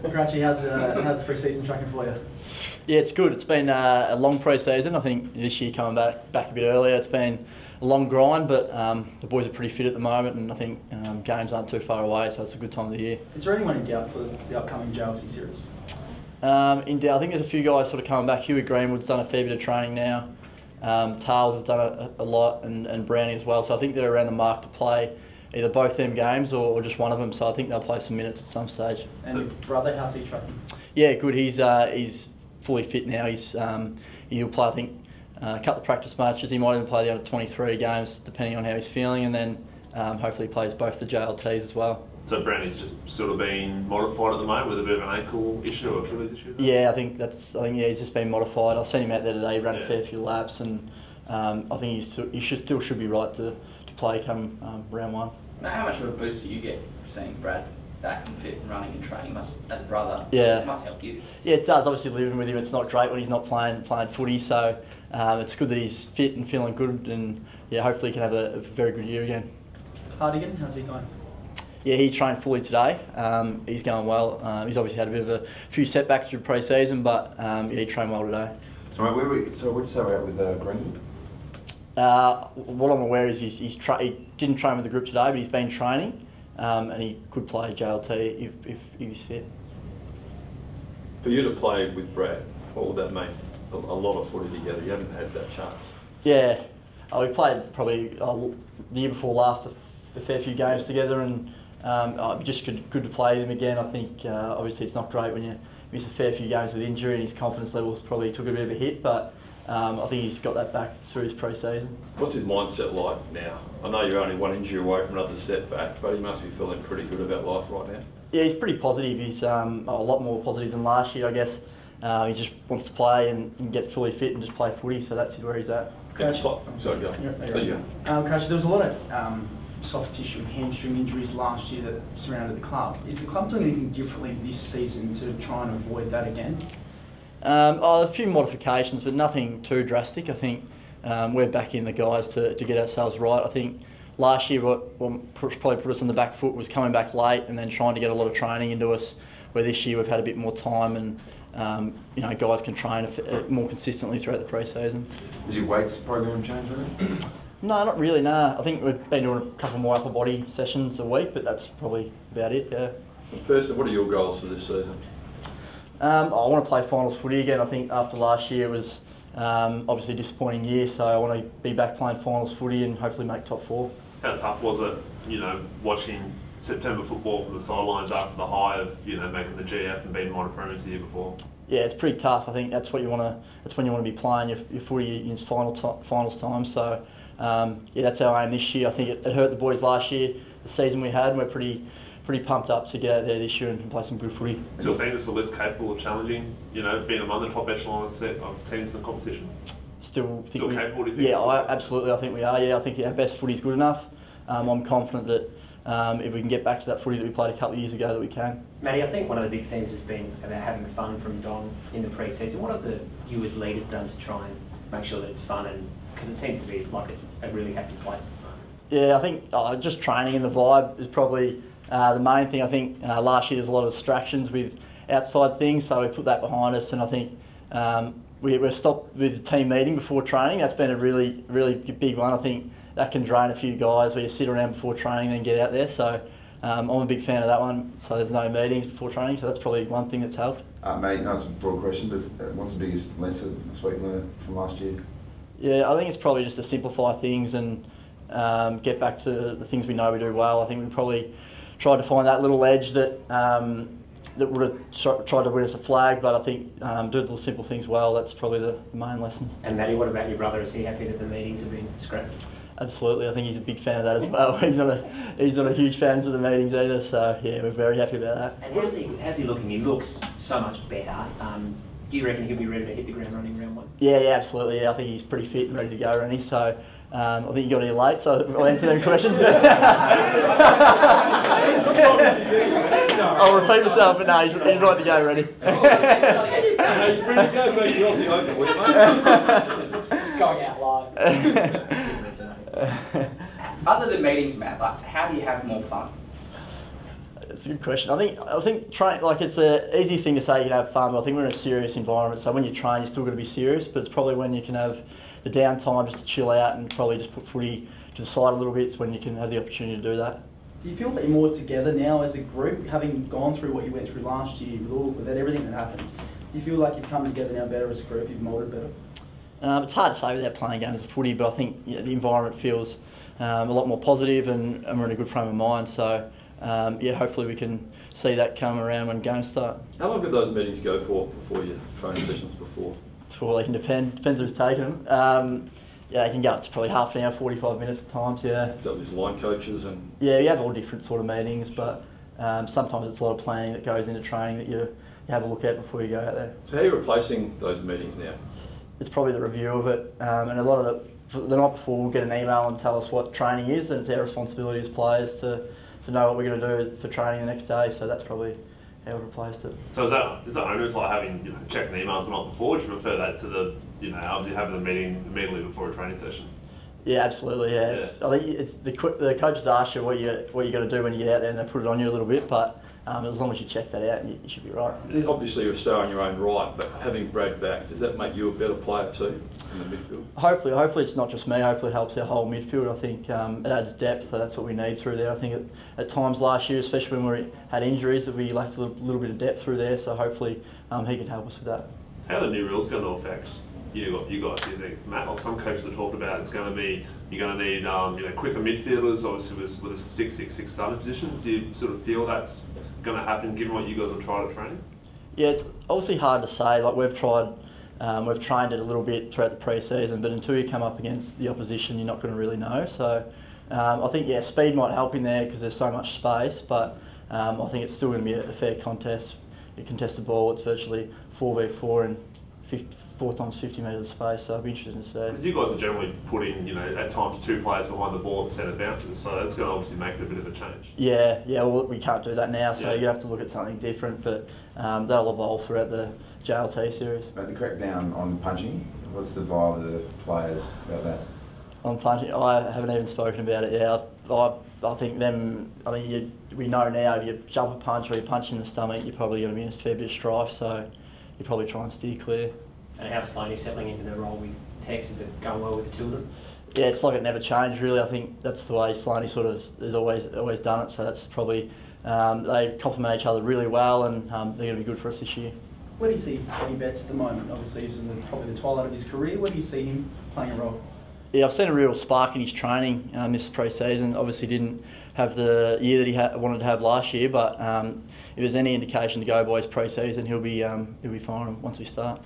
Crouchy, how's pre-season tracking for you? Yeah, it's good. It's been a long pre-season. I think this year coming back a bit earlier. It's been a long grind, but the boys are pretty fit at the moment, and I think games aren't too far away, so it's a good time of the year. Is there anyone in doubt for the upcoming JLT series? In doubt, I think there's a few guys sort of coming back. Huey Greenwood's done a fair bit of training now. Tales has done a lot, and Brownie as well. So I think they're around the mark to play either both them games or just one of them. So I think they'll play some minutes at some stage. And your brother, how's he tracking? Yeah, good. He's fully fit now. He'll play, I think, a couple of practice matches. He might even play the under 23 games, depending on how he's feeling, and then hopefully he plays both the JLTs as well. So Brownie's just sort of been modified at the moment with a bit of an ankle issue or Achilles issue? Yeah, I think he's just been modified. I've seen him out there today. He ran a fair few laps, and I think he still should be right to play come round one. Now, how much of a boost do you get seeing Brad back and fit and running and training as a brother? Yeah, it must help you. Yeah, it does. Obviously, living with him, it's not great when he's not playing footy. So it's good that he's fit and feeling good, and yeah, hopefully he can have a very good year again. Hardigan, how's he going? Yeah, he trained fully today. He's going well. He's obviously had a bit of a few setbacks through pre-season, but yeah, he trained well today. So what did you say about with Greenwood? What I'm aware is he didn't train with the group today, but he's been training, and he could play JLT if he's fit. For you to play with Brad, what would that mean? A lot of footy together. You haven't had that chance. Yeah, we played probably the year before last a fair few games together, and just good to play them again. I think obviously it's not great when you miss a fair few games with injury, and his confidence levels probably took a bit of a hit, but I think he's got that back through his pre-season. What's his mindset like now? I know you're only one injury away from another setback, but he must be feeling pretty good about life right now. Yeah, he's pretty positive. He's a lot more positive than last year, I guess. He just wants to play and get fully fit and just play footy, so that's where he's at. Crouch, Sorry, go. Crouch, there was a lot of soft tissue and hamstring injuries last year that surrounded the club. Is the club doing anything differently this season to try and avoid that again? A few modifications, but nothing too drastic. I think we're backing the guys to get ourselves right. I think last year what probably put us on the back foot was coming back late and then trying to get a lot of training into us, where this year we've had a bit more time and guys can train more consistently throughout the pre-season. Did your weights program change anything? No, not really, no. I think we've been doing a couple more upper body sessions a week, but that's probably about it, yeah. First, what are your goals for this season? I want to play finals footy again. I think after last year was obviously a disappointing year, so I want to be back playing finals footy and hopefully make top four. How tough was it, watching September football from the sidelines after the high of, making the GF and being minor premiers the year before? Yeah, it's pretty tough. I think that's what you want to. That's when you want to be playing your footy in its finals time. So yeah, that's our aim this year. I think it hurt the boys last year. The season we had, we're pretty pumped up to get out there this year and play some good footy. Still think this is the list capable of challenging, being among the top echelon of teams in the competition? Still capable, do you think? Yeah, absolutely. I think we are. Yeah, I think our best footy is good enough. I'm confident that if we can get back to that footy that we played a couple of years ago, that we can. Matty, I think one of the big themes has been about having fun from Don in the pre-season. What have you as leaders done to try and make sure that it's fun, and because it seems to be like it's a really happy place at the moment? Yeah, I think just training and the vibe is probably the main thing. I think last year there's a lot of distractions with outside things, so we put that behind us, and I think we're stopped with the team meeting before training. That's been a really big one. I think that can drain a few guys where you sit around before training and then get out there. So I'm a big fan of that one. So there's no meetings before training, so that's probably one thing that's helped. Mate, no, it's a broad question, but what's the biggest lesson this week from last year? Yeah, I think it's probably just to simplify things and get back to the things we know we do well. I think we probably tried to find that little edge that that would have tried to win us a flag, but I think do the simple things well. That's probably the main lessons. And Matty, what about your brother? Is he happy that the meetings have been scrapped? Absolutely, I think he's a big fan of that as well. He's not a huge fan of the meetings either, so yeah, we're very happy about that. And how's he looking? He looks so much better. Do you reckon he'll be ready to hit the ground running round one? Yeah, absolutely. Yeah, I think he's pretty fit and ready to go, Rennie. So I think you got here late, so I'll answer them questions. I'll repeat myself, but no, he's right to go, Rennie. It's going out live. Other than meetings, Matt, how do you have more fun? That's a good question. I think train, like, it's an easy thing to say you can have fun, but I think we're in a serious environment. So when you train, you're still got to be serious. But it's probably when you can have the downtime just to chill out and probably just put footy to the side a little bit. It's when you can have the opportunity to do that. Do you feel that you're more together now as a group, having gone through what you went through last year with everything that happened? Do you feel like you've come together now better as a group? You've moulded better? It's hard to say without playing games of footy, but I think the environment feels a lot more positive, and we're in a good frame of mind. So hopefully we can see that come around when games start. How long did those meetings go for before your training sessions before? Well, they can depends who's taking them. They can go up to probably half an hour, 45 minutes at times, yeah. So there's line coaches and... Yeah, you have all different sort of meetings, but sometimes it's a lot of planning that goes into training that you have a look at before you go out there. So how are you replacing those meetings now? It's probably the review of it, and a lot of the night before we'll get an email and tell us what training is, and it's our responsibility as players to know what we're going to do for training the next day, so that's probably how we replaced it. So is that owners like having, checking emails the night before? Would you prefer that to the, obviously having the meeting immediately before a training session? Yeah, absolutely. Yeah, I think it's the coaches ask you what you got to do when you get out there, and they put it on you a little bit. But as long as you check that out, you should be right. Obviously, you're a star in your own right, but having Brad back, does that make you a better player too in the midfield? Hopefully it's not just me. Hopefully it helps our whole midfield. I think it adds depth. That's what we need through there. I think at times last year, especially when we had injuries, that we lacked a little bit of depth through there. So hopefully he can help us with that. How are the new rules going to affect you guys? Do you think, Matt? Like some coaches have talked about, you're going to need quicker midfielders, obviously with a 6-6-6 starting positions. Do you sort of feel that's going to happen given what you guys have tried at training? Yeah, it's obviously hard to say. Like we've trained it a little bit throughout the pre-season, but until you come up against the opposition, you're not going to really know. So I think speed might help in there because there's so much space, but I think it's still going to be a fair contest. You contest the ball, it's virtually 4v4 and 4 times 50 metres of space, so I'll be interested to see. Because you guys are generally putting, at times 2 players behind the ball at centre bounces, so that's going to obviously make it a bit of a change. Yeah, well, we can't do that now, so you have to look at something different, but that'll evolve throughout the JLT series. About the crackdown on punching, what's the vibe of the players about that? On punching, I haven't even spoken about it yet. I think we know now if you jump a punch or you punch in the stomach, you're probably going to be in a fair bit of strife, so you probably try and steer clear. And how's Sloaney settling into the role with Tex? Is it going well with the two of them? Yeah, it's like it never changed really. I think that's the way Sloaney sort of has always done it, so that's probably, they complement each other really well, and they're going to be good for us this year. Where do you see Eddie Betts at the moment? Obviously he's in probably the twilight of his career. Where do you see him playing a role? Yeah, I've seen a real spark in his training this pre-season. Obviously didn't have the year that he wanted to have last year, but if there's any indication to go by his pre-season, he'll be fine once we start.